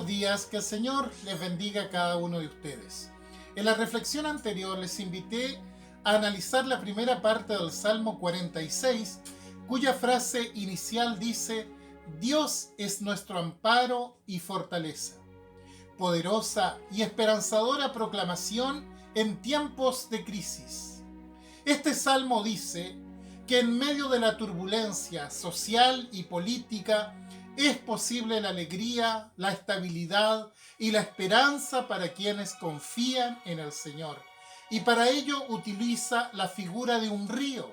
buenos días, que el Señor les bendiga a cada uno de ustedes. En la reflexión anterior les invité a analizar la primera parte del Salmo 46, cuya frase inicial dice: Dios es nuestro amparo y fortaleza. Poderosa y esperanzadora proclamación en tiempos de crisis. Este salmo dice que en medio de la turbulencia social y política es posible la alegría, la estabilidad y la esperanza para quienes confían en el Señor. Y para ello utiliza la figura de un río.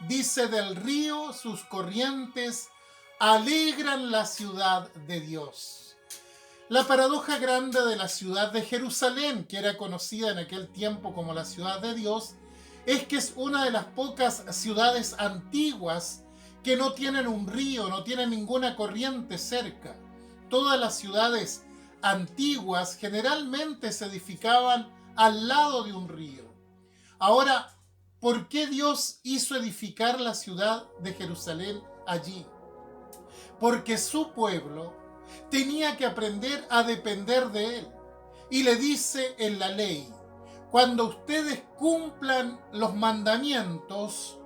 Dice: del río sus corrientes alegran la ciudad de Dios. La paradoja grande de la ciudad de Jerusalén, que era conocida en aquel tiempo como la ciudad de Dios, es que es una de las pocas ciudades antiguas que no tienen un río, no tienen ninguna corriente cerca. Todas las ciudades antiguas generalmente se edificaban al lado de un río. Ahora, ¿por qué Dios hizo edificar la ciudad de Jerusalén allí? Porque su pueblo tenía que aprender a depender de Él. Y le dice en la ley: cuando ustedes cumplan los mandamientos,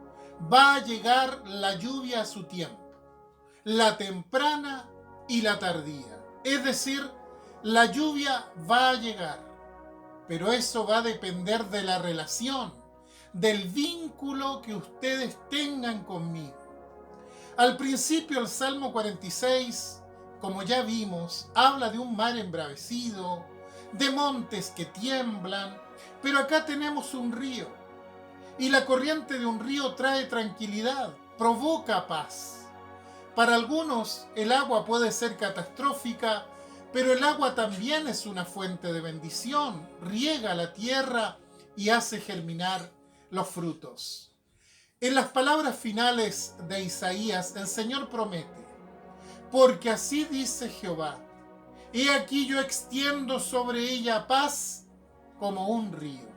va a llegar la lluvia a su tiempo, la temprana y la tardía. Es decir, la lluvia va a llegar, pero eso va a depender de la relación, del vínculo que ustedes tengan conmigo. Al principio, el Salmo 46, como ya vimos, habla de un mar embravecido, de montes que tiemblan, pero acá tenemos un río. Y la corriente de un río trae tranquilidad, provoca paz. Para algunos el agua puede ser catastrófica, pero el agua también es una fuente de bendición, riega la tierra y hace germinar los frutos. En las palabras finales de Isaías, el Señor promete: porque así dice Jehová, he aquí yo extiendo sobre ella paz como un río.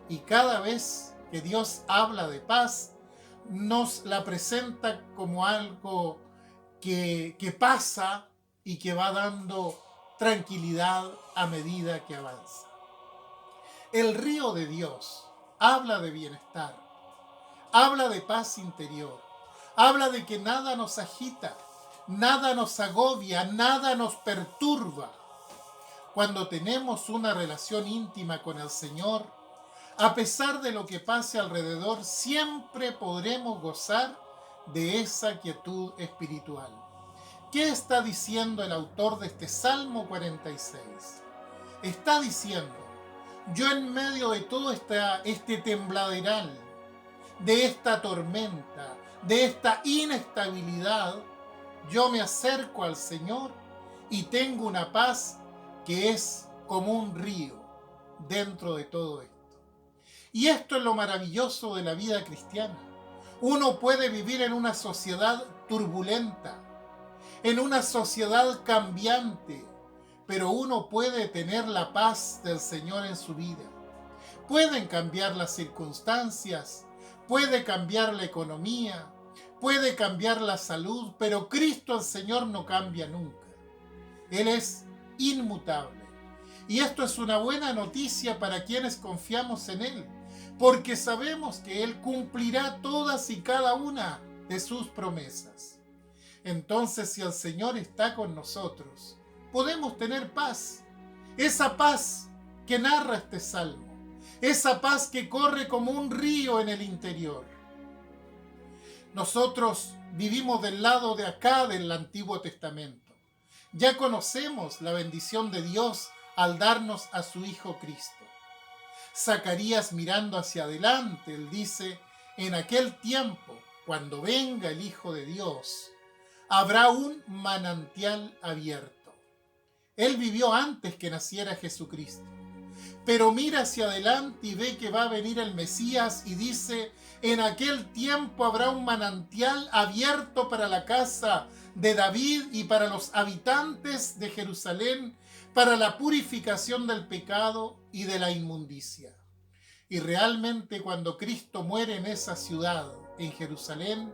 Y cada vez que Dios habla de paz, nos la presenta como algo que pasa y que va dando tranquilidad a medida que avanza. El río de Dios habla de bienestar, habla de paz interior, habla de que nada nos agita, nada nos agobia, nada nos perturba. Cuando tenemos una relación íntima con el Señor, a pesar de lo que pase alrededor, siempre podremos gozar de esa quietud espiritual. ¿Qué está diciendo el autor de este Salmo 46? Está diciendo: yo en medio de todo este tembladeral, de esta tormenta, de esta inestabilidad, yo me acerco al Señor y tengo una paz que es como un río dentro de todo esto. Y esto es lo maravilloso de la vida cristiana. Uno puede vivir en una sociedad turbulenta, en una sociedad cambiante, pero uno puede tener la paz del Señor en su vida. Pueden cambiar las circunstancias, puede cambiar la economía, puede cambiar la salud, pero Cristo el Señor no cambia nunca. Él es inmutable. Y esto es una buena noticia para quienes confiamos en Él, porque sabemos que Él cumplirá todas y cada una de sus promesas. Entonces, si el Señor está con nosotros, podemos tener paz. Esa paz que narra este salmo, esa paz que corre como un río en el interior. Nosotros vivimos del lado de acá del Antiguo Testamento. Ya conocemos la bendición de Dios al darnos a su Hijo Cristo. Zacarías, mirando hacia adelante, él dice: en aquel tiempo, cuando venga el Hijo de Dios, habrá un manantial abierto. Él vivió antes que naciera Jesucristo, pero mira hacia adelante y ve que va a venir el Mesías y dice: en aquel tiempo habrá un manantial abierto para la casa de David y para los habitantes de Jerusalén, para la purificación del pecado y de la inmundicia. Y realmente, cuando Cristo muere en esa ciudad, en Jerusalén,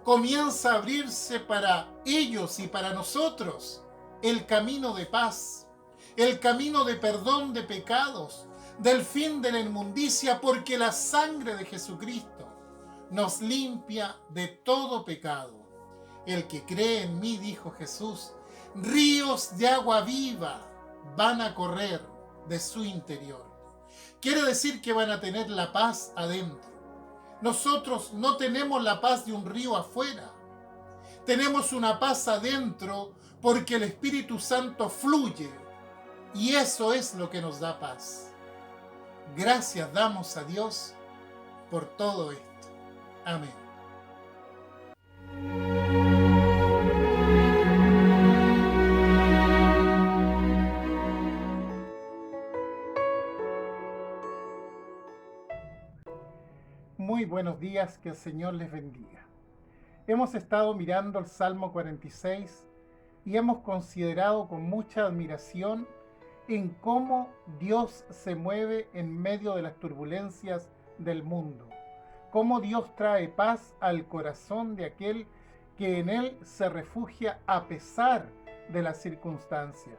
comienza a abrirse para ellos y para nosotros el camino de paz, el camino de perdón de pecados, del fin de la inmundicia, porque la sangre de Jesucristo nos limpia de todo pecado. El que cree en mí, dijo Jesús, ríos de agua viva van a correr de su interior. Quiere decir que van a tener la paz adentro. Nosotros no tenemos la paz de un río afuera. Tenemos una paz adentro porque el Espíritu Santo fluye y eso es lo que nos da paz. Gracias damos a Dios por todo esto. Amén. Muy buenos días, que el Señor les bendiga. Hemos estado mirando el Salmo 46 y hemos considerado con mucha admiración en cómo Dios se mueve en medio de las turbulencias del mundo, cómo Dios trae paz al corazón de aquel que en Él se refugia a pesar de las circunstancias.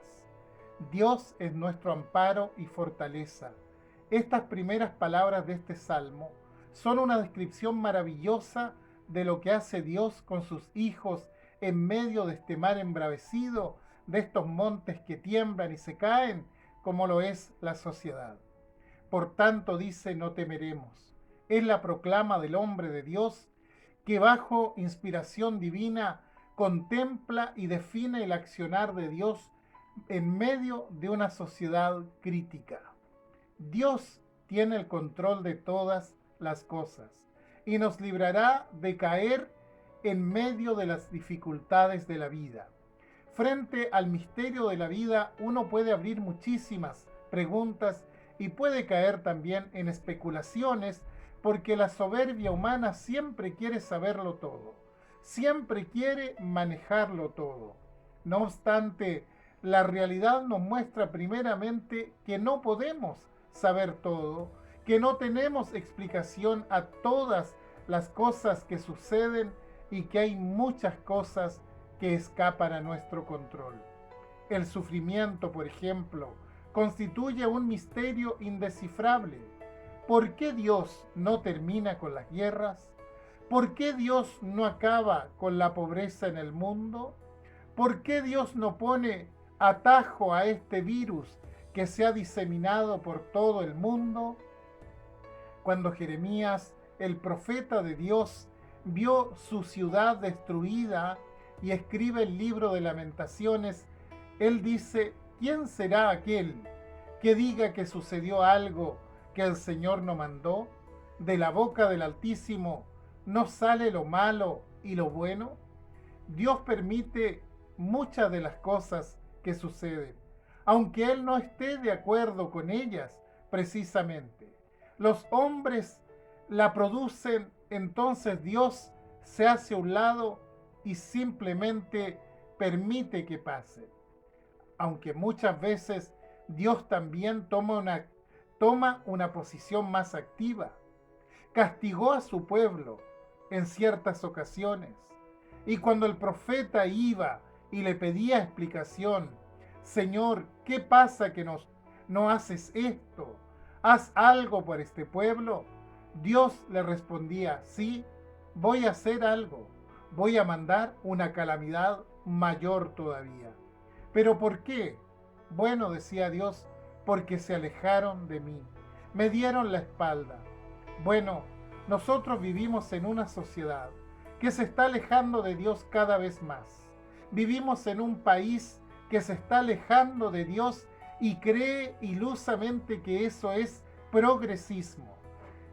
Dios es nuestro amparo y fortaleza. Estas primeras palabras de este Salmo son una descripción maravillosa de lo que hace Dios con sus hijos en medio de este mar embravecido, de estos montes que tiemblan y se caen, como lo es la sociedad. Por tanto, dice, no temeremos. Es la proclama del hombre de Dios que bajo inspiración divina contempla y define el accionar de Dios en medio de una sociedad crítica. Dios tiene el control de todas las cosas y nos librará de caer en medio de las dificultades de la vida. Frente al misterio de la vida, uno puede abrir muchísimas preguntas y puede caer también en especulaciones, porque la soberbia humana siempre quiere saberlo todo, siempre quiere manejarlo todo. No obstante, la realidad nos muestra primeramente que no podemos saber todo, que no tenemos explicación a todas las cosas que suceden y que hay muchas cosas que escapan a nuestro control. El sufrimiento, por ejemplo, constituye un misterio indescifrable. ¿Por qué Dios no termina con las guerras? ¿Por qué Dios no acaba con la pobreza en el mundo? ¿Por qué Dios no pone atajo a este virus que se ha diseminado por todo el mundo? Cuando Jeremías, el profeta de Dios, vio su ciudad destruida y escribe el libro de Lamentaciones, él dice: ¿quién será aquel que diga que sucedió algo que el Señor no mandó? ¿De la boca del Altísimo no sale lo malo y lo bueno? Dios permite muchas de las cosas que suceden, aunque Él no esté de acuerdo con ellas precisamente. Los hombres la producen, entonces Dios se hace a un lado y simplemente permite que pase. Aunque muchas veces Dios también toma una posición más activa. Castigó a su pueblo en ciertas ocasiones. Y cuando el profeta iba y le pedía explicación: Señor, ¿qué pasa que no haces esto? ¿Haz algo por este pueblo? Dios le respondía: sí, voy a hacer algo. Voy a mandar una calamidad mayor todavía. ¿Pero por qué? Bueno, decía Dios, porque se alejaron de mí, me dieron la espalda. Bueno, nosotros vivimos en una sociedad que se está alejando de Dios cada vez más. Vivimos en un país que se está alejando de Dios y cree ilusamente que eso es progresismo.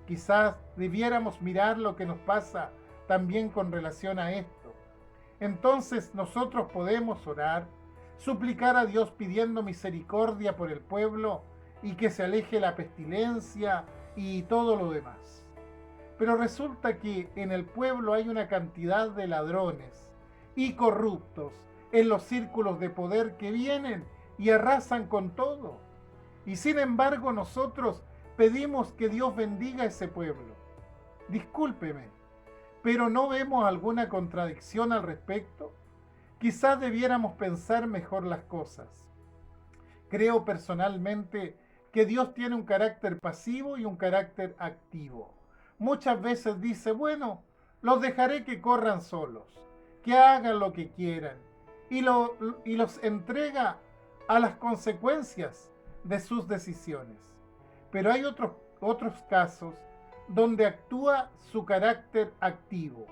Quizás debiéramos mirar lo que nos pasa también con relación a esto. Entonces nosotros podemos orar, suplicar a Dios pidiendo misericordia por el pueblo y que se aleje la pestilencia y todo lo demás. Pero resulta que en el pueblo hay una cantidad de ladrones y corruptos en los círculos de poder que vienen y arrasan con todo. Y sin embargo nosotros pedimos que Dios bendiga a ese pueblo. Discúlpeme, pero ¿no vemos alguna contradicción al respecto? Quizás debiéramos pensar mejor las cosas. Creo personalmente que Dios tiene un carácter pasivo y un carácter activo. Muchas veces dice, bueno, los dejaré que corran solos, que hagan lo que quieran, y, y los entrega a las consecuencias de sus decisiones. Pero hay otros casos donde actúa su carácter activo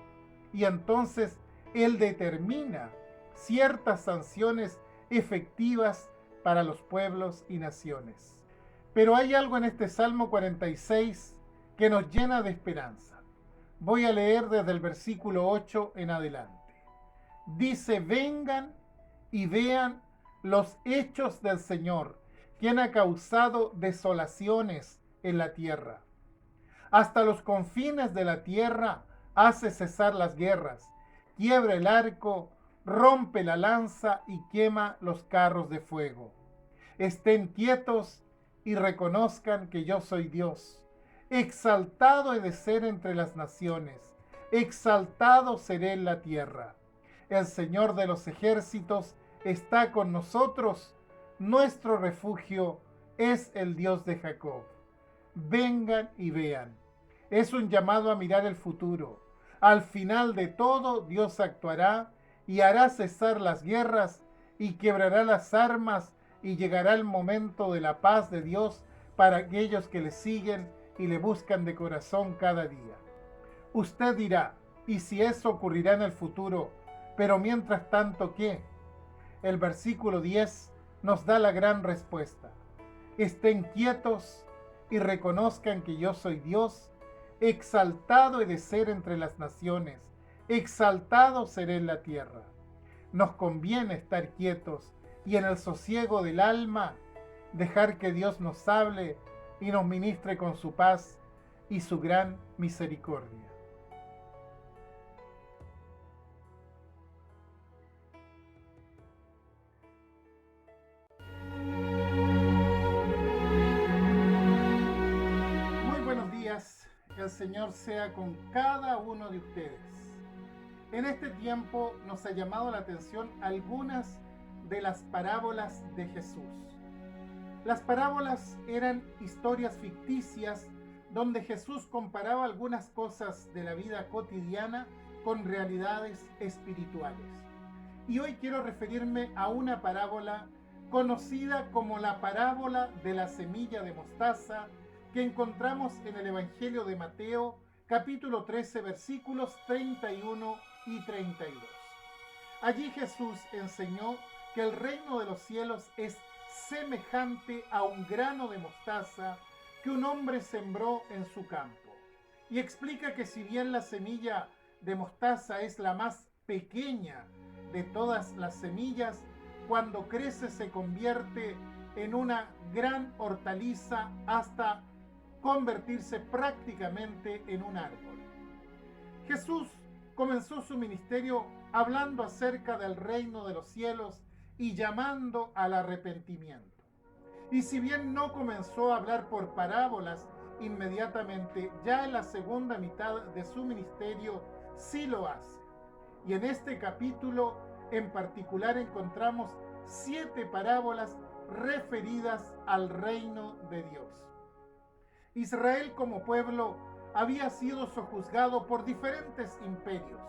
y entonces Él determina ciertas sanciones efectivas para los pueblos y naciones. Pero hay algo en este Salmo 46 que nos llena de esperanza. Voy a leer desde el versículo 8 en adelante. Dice, vengan y vean los hechos del Señor, quien ha causado desolaciones en la tierra. Hasta los confines de la tierra hace cesar las guerras, quiebra el arco, rompe la lanza y quema los carros de fuego. Estén quietos y reconozcan que yo soy Dios. Exaltado he de ser entre las naciones, exaltado seré en la tierra. El Señor de los ejércitos está con nosotros, nuestro refugio es el Dios de Jacob. Vengan y vean. Es un llamado a mirar el futuro. Al final de todo, Dios actuará y hará cesar las guerras y quebrará las armas y llegará el momento de la paz de Dios para aquellos que le siguen y le buscan de corazón cada día. Usted dirá, ¿y si eso ocurrirá en el futuro? Pero mientras tanto, ¿qué? El versículo 10 nos da la gran respuesta. Estén quietos y reconozcan que yo soy Dios. Exaltado he de ser entre las naciones, exaltado seré en la tierra. Nos conviene estar quietos y en el sosiego del alma dejar que Dios nos hable y nos ministre con su paz y su gran misericordia. Muy buenos días, que el Señor sea con cada uno de ustedes. En este tiempo nos ha llamado la atención algunas de las parábolas de Jesús. Las parábolas eran historias ficticias donde Jesús comparaba algunas cosas de la vida cotidiana con realidades espirituales. Y hoy quiero referirme a una parábola conocida como la parábola de la semilla de mostaza que encontramos en el Evangelio de Mateo, capítulo 13, versículos 31 y 32. Allí Jesús enseñó que el reino de los cielos es semejante a un grano de mostaza que un hombre sembró en su campo. Y explica que si bien la semilla de mostaza es la más pequeña de todas las semillas, cuando crece se convierte en una gran hortaliza hasta convertirse prácticamente en un árbol. Jesús comenzó su ministerio hablando acerca del reino de los cielos y llamando al arrepentimiento. Y si bien no comenzó a hablar por parábolas inmediatamente, ya en la segunda mitad de su ministerio sí lo hace. Y en este capítulo en particular encontramos 7 parábolas referidas al reino de Dios. Israel como pueblo había sido sojuzgado por diferentes imperios.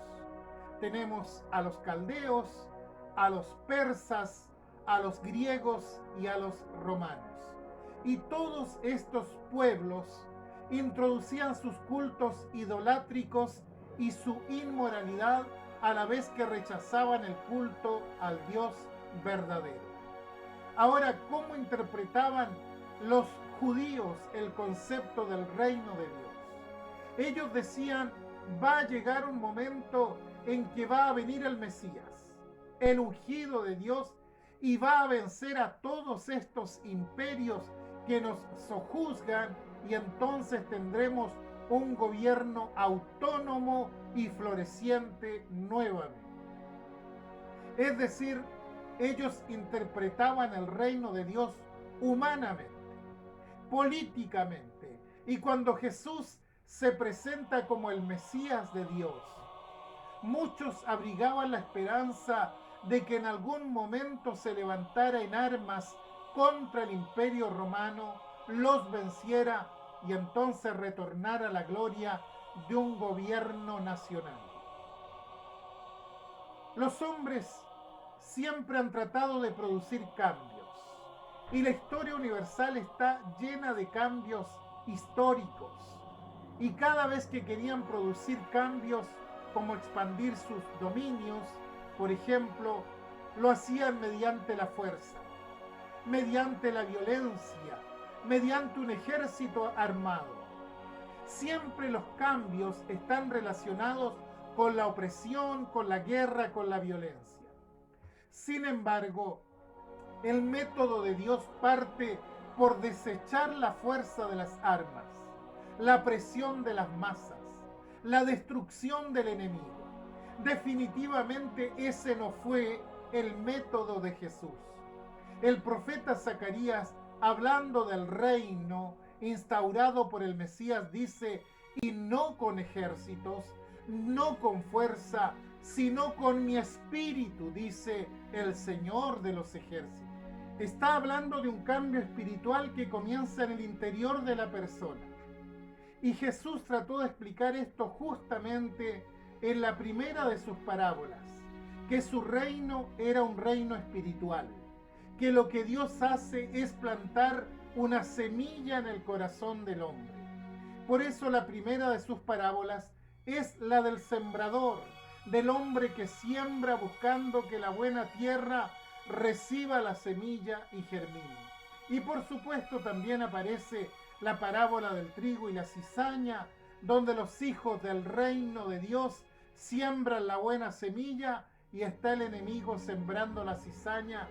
Tenemos a los caldeos, a los persas, a los griegos y a los romanos. Y todos estos pueblos introducían sus cultos idolátricos y su inmoralidad a la vez que rechazaban el culto al Dios verdadero. Ahora, ¿cómo interpretaban los judíos el concepto del reino de Dios? Ellos decían, va a llegar un momento en que va a venir el Mesías, el ungido de Dios, y va a vencer a todos estos imperios que nos sojuzgan, y entonces tendremos un gobierno autónomo y floreciente nuevamente. Es decir, ellos interpretaban el reino de Dios humanamente, políticamente, y cuando Jesús se presenta como el Mesías de Dios, muchos abrigaban la esperanza de que en algún momento se levantara en armas contra el Imperio Romano, los venciera y entonces retornara a la gloria de un gobierno nacional. Los hombres siempre han tratado de producir cambios y la historia universal está llena de cambios históricos. Y cada vez que querían producir cambios, como expandir sus dominios, por ejemplo, lo hacían mediante la fuerza, mediante la violencia, mediante un ejército armado. Siempre los cambios están relacionados con la opresión, con la guerra, con la violencia. Sin embargo, el método de Dios parte por desechar la fuerza de las armas, la presión de las masas, la destrucción del enemigo. Definitivamente ese no fue el método de Jesús. El profeta Zacarías, hablando del reino instaurado por el Mesías, dice: y no con ejércitos, no con fuerza, sino con mi espíritu, dice el Señor de los ejércitos. Está hablando de un cambio espiritual que comienza en el interior de la persona. Y Jesús trató de explicar esto justamente en la primera de sus parábolas, que su reino era un reino espiritual, que lo que Dios hace es plantar una semilla en el corazón del hombre. Por eso la primera de sus parábolas es la del sembrador, del hombre que siembra buscando que la buena tierra reciba la semilla y germine. Y por supuesto también aparece la parábola del trigo y la cizaña, donde los hijos del reino de Dios siembran la buena semilla y está el enemigo sembrando la cizaña,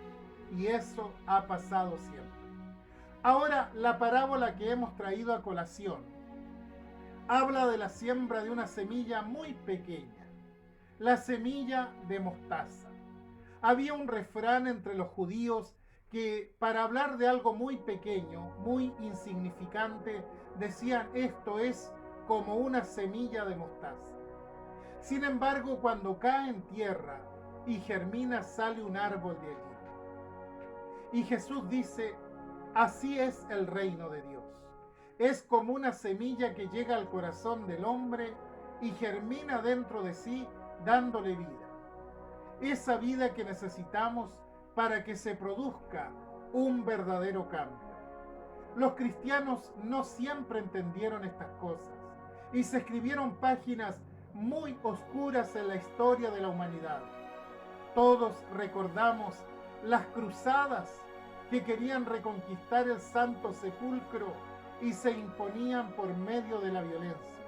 y eso ha pasado siempre. Ahora, la parábola que hemos traído a colación habla de la siembra de una semilla muy pequeña, la semilla de mostaza. Había un refrán entre los judíos que para hablar de algo muy pequeño, muy insignificante, decían: esto es como una semilla de mostaza. Sin embargo, cuando cae en tierra y germina, sale un árbol de allí. Y Jesús dice: así es el reino de Dios. Es como una semilla que llega al corazón del hombre y germina dentro de sí, dándole vida. Esa vida que necesitamos para que se produzca un verdadero cambio. Los cristianos no siempre entendieron estas cosas y se escribieron páginas muy oscuras en la historia de la humanidad. Todos recordamos las cruzadas que querían reconquistar el Santo Sepulcro y se imponían por medio de la violencia.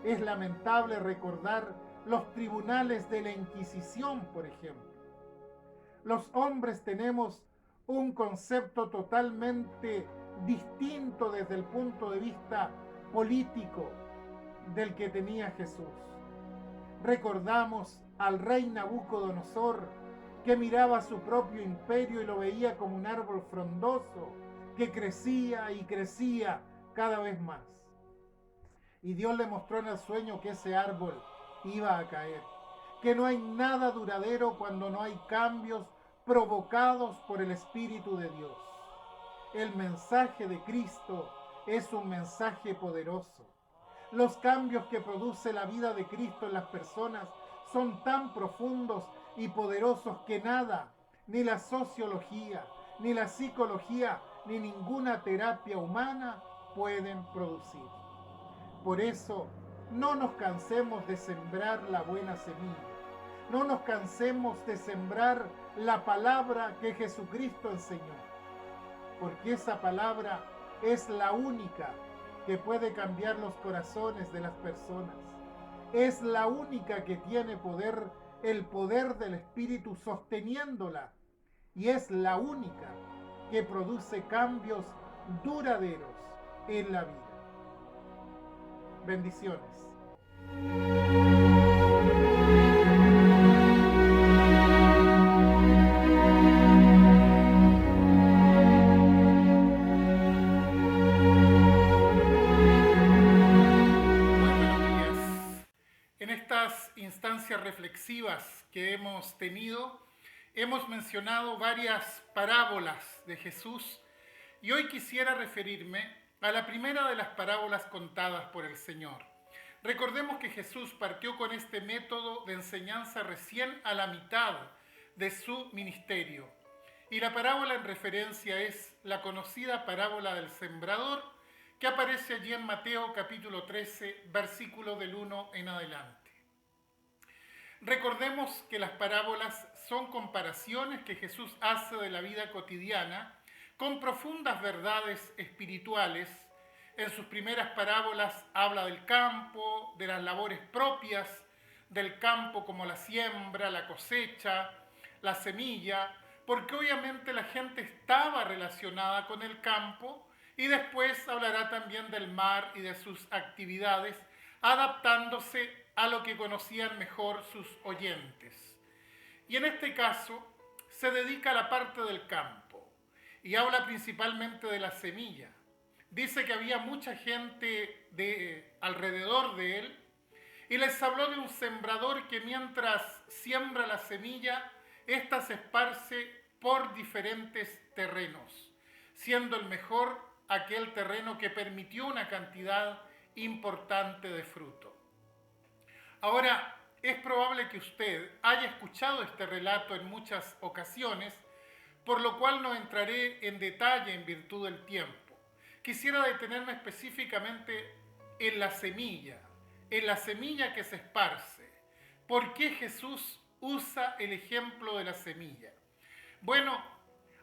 Es lamentable recordar los tribunales de la Inquisición, por ejemplo. Los hombres tenemos un concepto totalmente distinto desde el punto de vista político del que tenía Jesús. Recordamos al rey Nabucodonosor, que miraba su propio imperio y lo veía como un árbol frondoso que crecía y crecía cada vez más. Y Dios le mostró en el sueño que ese árbol iba a caer, que no hay nada duradero cuando no hay cambios provocados por el Espíritu de Dios. El mensaje de Cristo es un mensaje poderoso. Los cambios que produce la vida de Cristo en las personas son tan profundos y poderosos que nada, ni la sociología, ni la psicología, ni ninguna terapia humana pueden producir. Por eso, no nos cansemos de sembrar la buena semilla. No nos cansemos de sembrar la palabra que Jesucristo enseñó. Porque esa palabra es la única que puede cambiar los corazones de las personas. Es la única que tiene poder, el poder del Espíritu sosteniéndola. Y es la única que produce cambios duraderos en la vida. Bendiciones. En estas instancias reflexivas que hemos tenido, Hemos mencionado varias parábolas de Jesús y hoy quisiera referirme a la primera de las parábolas contadas por el Señor. Recordemos que Jesús partió con este método de enseñanza recién a la mitad de su ministerio. Y la parábola en referencia es la conocida parábola del sembrador, que aparece allí en Mateo capítulo 13, versículo del 1 en adelante. Recordemos que las parábolas son comparaciones que Jesús hace de la vida cotidiana con profundas verdades espirituales. En sus primeras parábolas habla del campo, de las labores propias del campo como la siembra, la cosecha, la semilla, porque obviamente la gente estaba relacionada con el campo, y después hablará también del mar y de sus actividades, adaptándose a lo que conocían mejor sus oyentes. Y en este caso se dedica a la parte del campo y habla principalmente de la semilla. Dice que había mucha gente alrededor de él y les habló de un sembrador que mientras siembra la semilla, ésta se esparce por diferentes terrenos, siendo el mejor aquel terreno que permitió una cantidad importante de fruto. Ahora, es probable que usted haya escuchado este relato en muchas ocasiones, por lo cual no entraré en detalle en virtud del tiempo. Quisiera detenerme específicamente en la semilla que se esparce. ¿Por qué Jesús usa el ejemplo de la semilla? Bueno,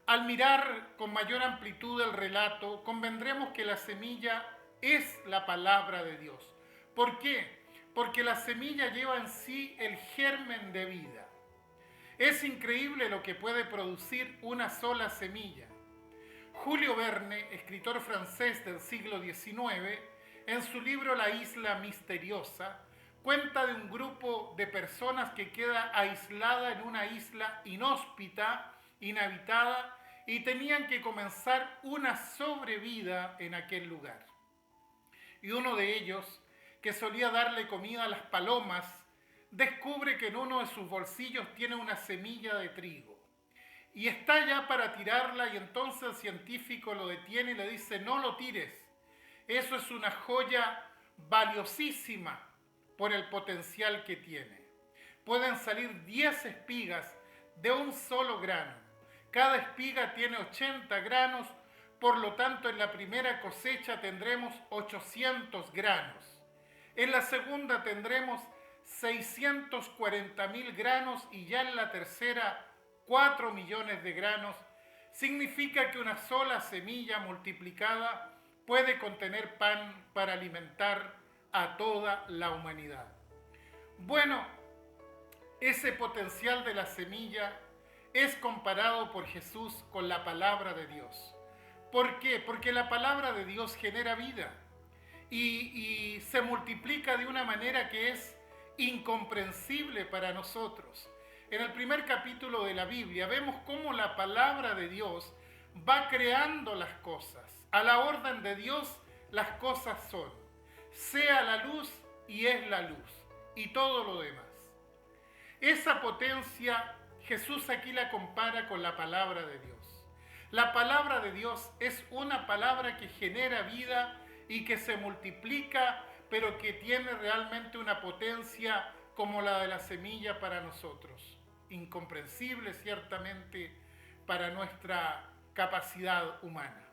al mirar con mayor amplitud el relato, convendremos que la semilla es la palabra de Dios. ¿Por qué? Porque la semilla lleva en sí el germen de vida. Es increíble lo que puede producir una sola semilla. Julio Verne, escritor francés del siglo XIX, en su libro La isla misteriosa, cuenta de un grupo de personas que queda aislada en una isla inhóspita, inhabitada, y tenían que comenzar una sobrevida en aquel lugar. Y uno de ellos, que solía darle comida a las palomas, descubre que en uno de sus bolsillos tiene una semilla de trigo. Y está ya para tirarla, y entonces el científico lo detiene y le dice: no lo tires, eso es una joya valiosísima por el potencial que tiene. Pueden salir 10 espigas de un solo grano. Cada espiga tiene 80 granos, por lo tanto en la primera cosecha tendremos 800 granos. En la segunda tendremos 640.000 granos y ya en la tercera 4 millones de granos. Significa que una sola semilla multiplicada puede contener pan para alimentar a toda la humanidad. Bueno, ese potencial de la semilla es comparado por Jesús con la palabra de Dios. ¿Por qué? Porque la palabra de Dios genera vida y se multiplica de una manera que es incomprensible para nosotros. En el primer capítulo de la Biblia vemos cómo la palabra de Dios va creando las cosas. A la orden de Dios las cosas son. Sea la luz y es la luz, y todo lo demás. Esa potencia Jesús aquí la compara con la palabra de Dios. La palabra de Dios es una palabra que genera vida y que se multiplica, pero que tiene realmente una potencia como la de la semilla para nosotros. Incomprensible ciertamente para nuestra capacidad humana.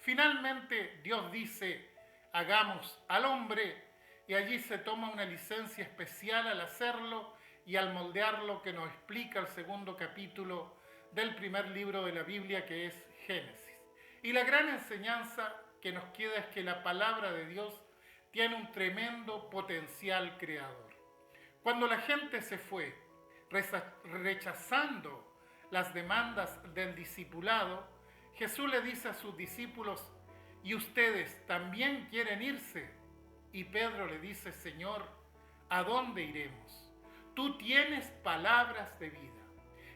Finalmente Dios dice: hagamos al hombre, y allí se toma una licencia especial al hacerlo y al moldearlo, que nos explica el segundo capítulo del primer libro de la Biblia, que es Génesis. Y la gran enseñanza que nos queda es que la palabra de Dios tiene un tremendo potencial creador. Cuando la gente se fue, rechazando las demandas del discipulado, Jesús le dice a sus discípulos: ¿y ustedes también quieren irse? Y Pedro le dice: Señor, ¿a dónde iremos? Tú tienes palabras de vida.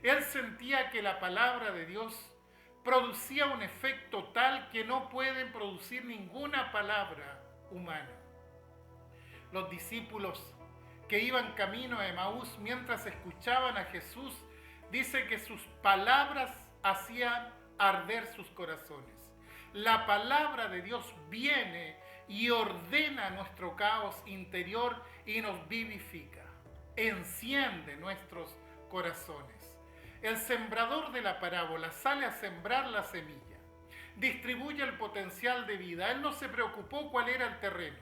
Él sentía que la palabra de Dios producía un efecto tal que no pueden producir ninguna palabra humana. Los discípulos que iban camino a Emaús, mientras escuchaban a Jesús Dice que sus palabras hacían arder sus corazones. La palabra de Dios viene y ordena nuestro caos interior y nos vivifica. Enciende nuestros corazones. El sembrador de la parábola sale a sembrar la semilla. Distribuye el potencial de vida. Él no se preocupó cuál era el terreno.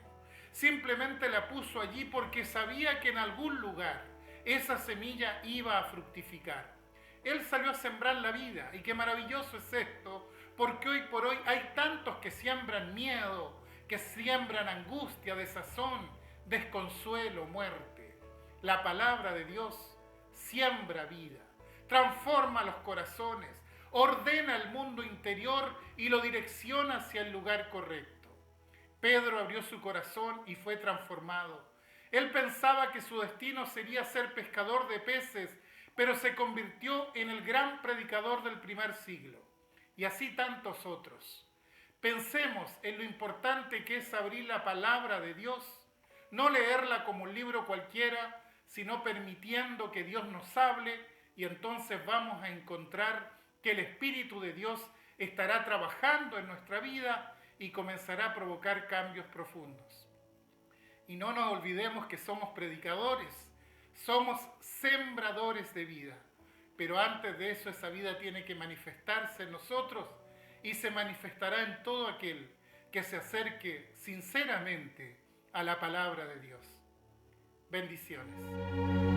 Simplemente la puso allí porque sabía que en algún lugar esa semilla iba a fructificar. Él salió a sembrar la vida. Y qué maravilloso es esto, porque hoy por hoy hay tantos que siembran miedo, que siembran angustia, desazón, desconsuelo, muerte. La palabra de Dios siembra vida, transforma los corazones, ordena el mundo interior y lo direcciona hacia el lugar correcto. Pedro abrió su corazón y fue transformado. Él pensaba que su destino sería ser pescador de peces, pero se convirtió en el gran predicador del primer siglo. Y así tantos otros. Pensemos en lo importante que es abrir la palabra de Dios, no leerla como un libro cualquiera, sino permitiendo que Dios nos hable, y entonces vamos a encontrar que el Espíritu de Dios estará trabajando en nuestra vida y comenzará a provocar cambios profundos. Y no nos olvidemos que somos predicadores, somos sembradores de vida. Pero antes de eso, esa vida tiene que manifestarse en nosotros y se manifestará en todo aquel que se acerque sinceramente a la palabra de Dios. Bendiciones.